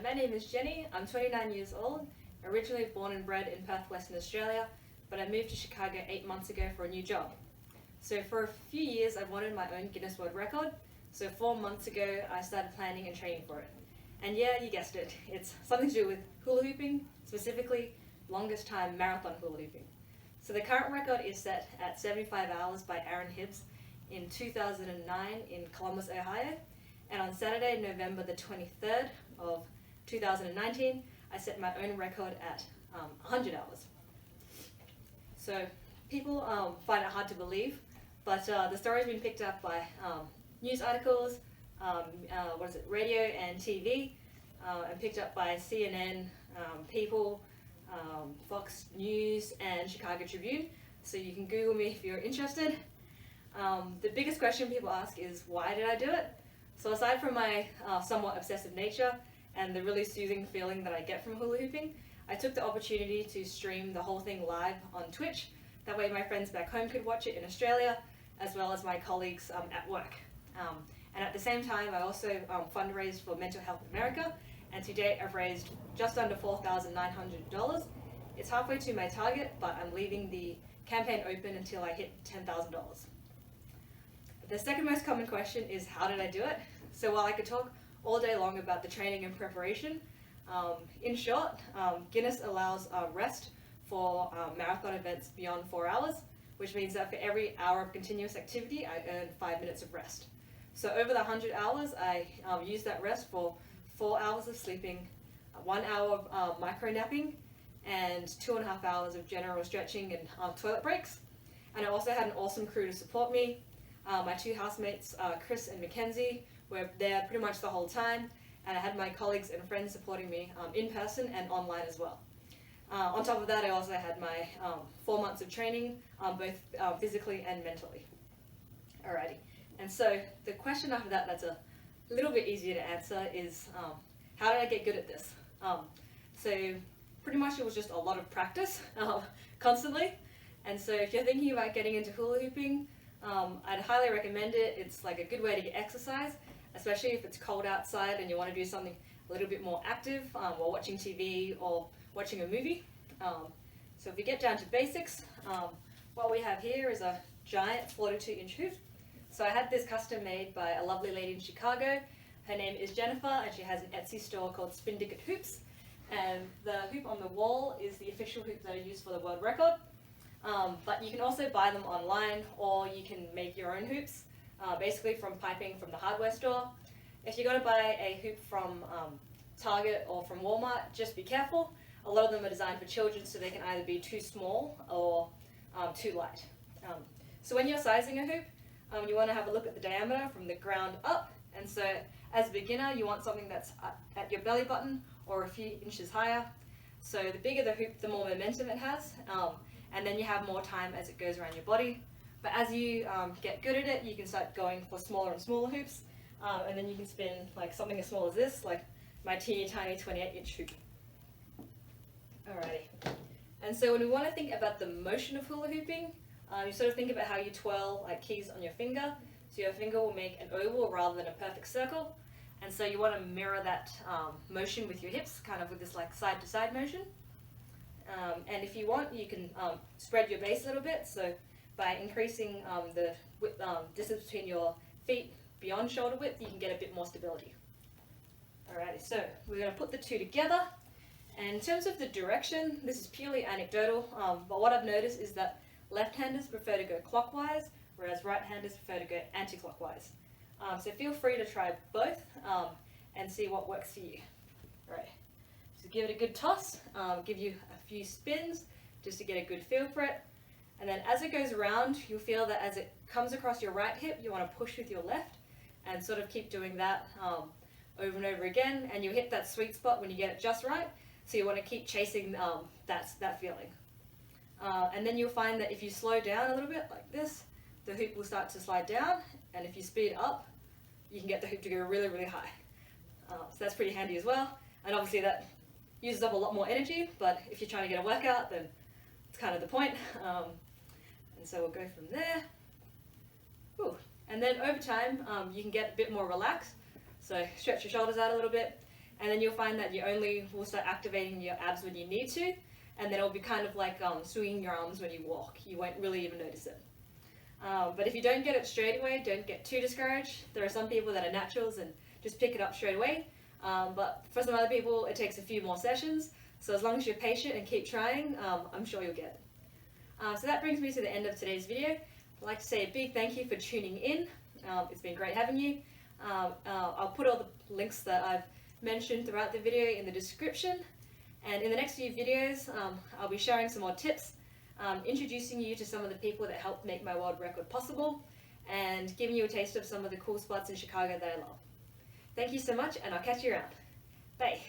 my name is Jenny. I'm 29 years old, originally born and bred in Perth, Western Australia, but I moved to Chicago 8 months ago for a new job. So for a few years I've wanted my own Guinness World Record, so 4 months ago I started planning and training for it. And yeah, you guessed it, it's something to do with hula hooping, specifically longest time marathon hula hooping. So the current record is set at 75 hours by Aaron Hibbs in 2009 in Columbus, Ohio. And on Saturday, November the 23rd of 2019, I set my own record at 100 hours. So people find it hard to believe, but the story's been picked up by news articles, radio and TV, and picked up by CNN, People, Fox News, and Chicago Tribune. So you can Google me if you're interested. The biggest question people ask is, why did I do it? So aside from my somewhat obsessive nature and the really soothing feeling that I get from hula hooping, I took the opportunity to stream the whole thing live on Twitch. That way my friends back home could watch it in Australia, as well as my colleagues at work. And at the same time, I also fundraised for Mental Health America, and to date I've raised just under $4,900. It's halfway to my target, but I'm leaving the campaign open until I hit $10,000. The second most common question is, how did I do it? So while I could talk all day long about the training and preparation, in short, Guinness allows rest for marathon events beyond 4 hours, which means that for every hour of continuous activity, I earn 5 minutes of rest. So over the 100 hours, I use that rest for 4 hours of sleeping, 1 hour of micro napping, and 2.5 hours of general stretching and toilet breaks. And I also had an awesome crew to support me. My two housemates, Chris and Mackenzie, were there pretty much the whole time, and I had my colleagues and friends supporting me in person and online as well. On top of that, I also had my 4 months of training, both physically and mentally. Alrighty, and so the question after that that's a little bit easier to answer is, how did I get good at this? So pretty much it was just a lot of practice, constantly. And so if you're thinking about getting into hula hooping, I'd highly recommend it. It's like a good way to get exercise, especially if it's cold outside and you want to do something a little bit more active while watching TV or watching a movie. So if we get down to basics, what we have here is a giant 42-inch hoop. So I had this custom made by a lovely lady in Chicago. Her name is Jennifer, and she has an Etsy store called Spin Dicket Hoops. And the hoop on the wall is the official hoop that I use for the world record. But you can also buy them online, or you can make your own hoops, basically from piping from the hardware store. If you're going to buy a hoop from Target or from Walmart, just be careful. A lot of them are designed for children, so they can either be too small or too light. So when you're sizing a hoop, you want to have a look at the diameter from the ground up. And so as a beginner, you want something that's at your belly button or a few inches higher. So the bigger the hoop, the more momentum it has. And then you have more time as it goes around your body. But as you get good at it, you can start going for smaller and smaller hoops, and then you can spin like something as small as this, like my teeny tiny 28-inch hoop. Alrighty. And so when we want to think about the motion of hula hooping, you sort of think about how you twirl like keys on your finger. So your finger will make an oval rather than a perfect circle. And so you want to mirror that motion with your hips, kind of with this like side-to-side motion. And if you want, you can spread your base a little bit. So by increasing the distance between your feet beyond shoulder width, you can get a bit more stability. Alrighty, so we're going to put the two together. And in terms of the direction, this is purely anecdotal, but what I've noticed is that left-handers prefer to go clockwise, whereas right-handers prefer to go anti-clockwise. So feel free to try both and see what works for you. Alright. So give it a good toss, give you a few spins just to get a good feel for it. And then as it goes around, you'll feel that as it comes across your right hip, you want to push with your left and sort of keep doing that over and over again. And you'll hit that sweet spot when you get it just right. So you want to keep chasing that feeling. And then you'll find that if you slow down a little bit like this, the hoop will start to slide down. And if you speed up, you can get the hoop to go really, really high. So that's pretty handy as well. And obviously that uses up a lot more energy, but if you're trying to get a workout, then it's kind of the point. And so we'll go from there. Whew. And then over time, you can get a bit more relaxed. So stretch your shoulders out a little bit. and then you'll find that you only will start activating your abs when you need to, and then it'll be kind of like swinging your arms when you walk. You won't really even notice it. But if you don't get it straight away, don't get too discouraged. There are some people that are naturals and just pick it up straight away, but for some other people it takes a few more sessions, so as long as you're patient and keep trying, I'm sure you'll get it. So that brings me to the end of today's video. I'd like to say a big thank you for tuning in. It's been great having you. I'll put all the links that I've mentioned throughout the video in the description, and in the next few videos I'll be sharing some more tips, introducing you to some of the people that helped make my world record possible, and giving you a taste of some of the cool spots in Chicago that I love. Thank you so much, and I'll catch you around. Bye!